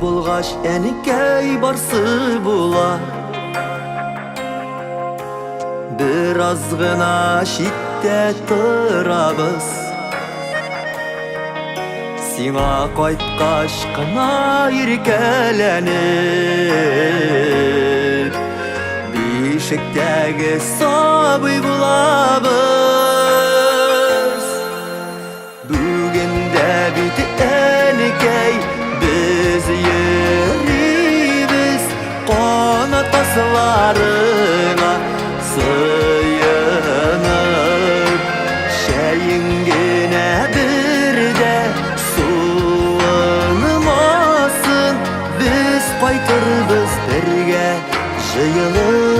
булгач әнекәй барсы була. Бер аз гына читтә торабыз, сиңа кайткач кына иркәләнеп, бишектәге сабый булабыз. Бүген дә бит әнекәй без йөрибез, канат асларыңа сыйынып. Шәйең генә бердә суынмасын, без кайтырбыз бергә җыелып.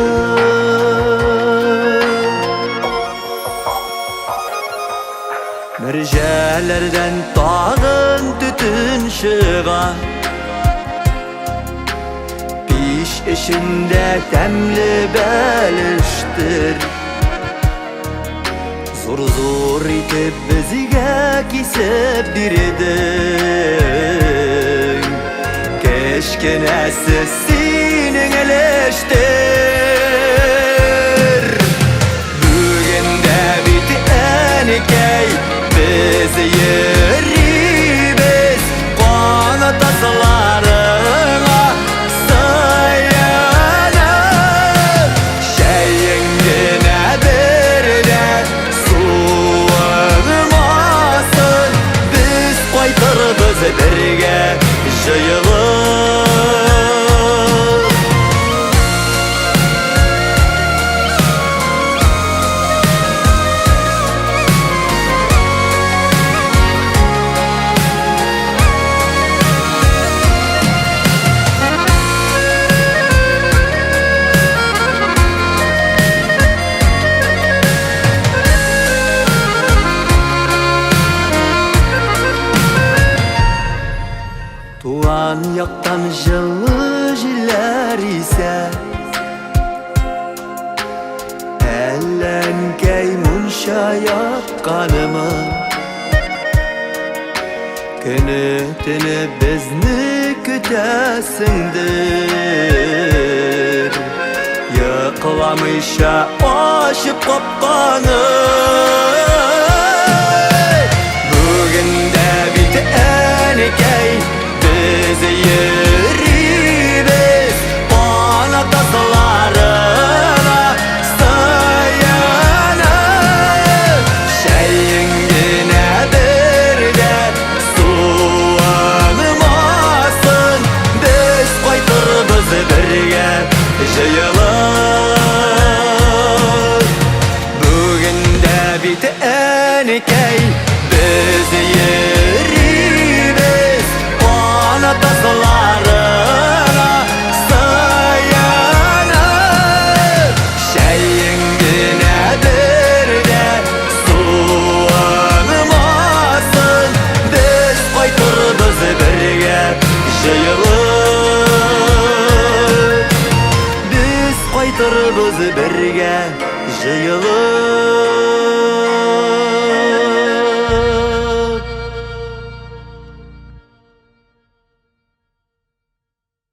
Мәрҗәләрдән тагын төтен чыга, пич эчендә тәмле бәлештер. Зур-зур итеп безгә кисеп бирдең, кечкенәсе синең әлештер. Бүген дә бит әнекәй biz йөрибез, канат асларыңа сыйынып. Шәйең генә бердә суынмасын, без кайтырбыз бергә җыелып. Туган яктан җылы җилләр исә, әлләнкәй мунча якканымы? Көне-төне безне көтәсеңдер, йокламыйча ачып капканы. Бүген дә бит әнекәй biz йөрибез, канат асларыңа сыйынып. Шәйең генә бердә суынмасын, без кайтырбыз бергә җыелып. Бүген дә бит әнекәй без йөрибез, канат асларыңа сыйынып. Шәйең генә бердә суынмасын, без кайтырбыз бергә җыелып. Без кайтырбыз бергә җыелып.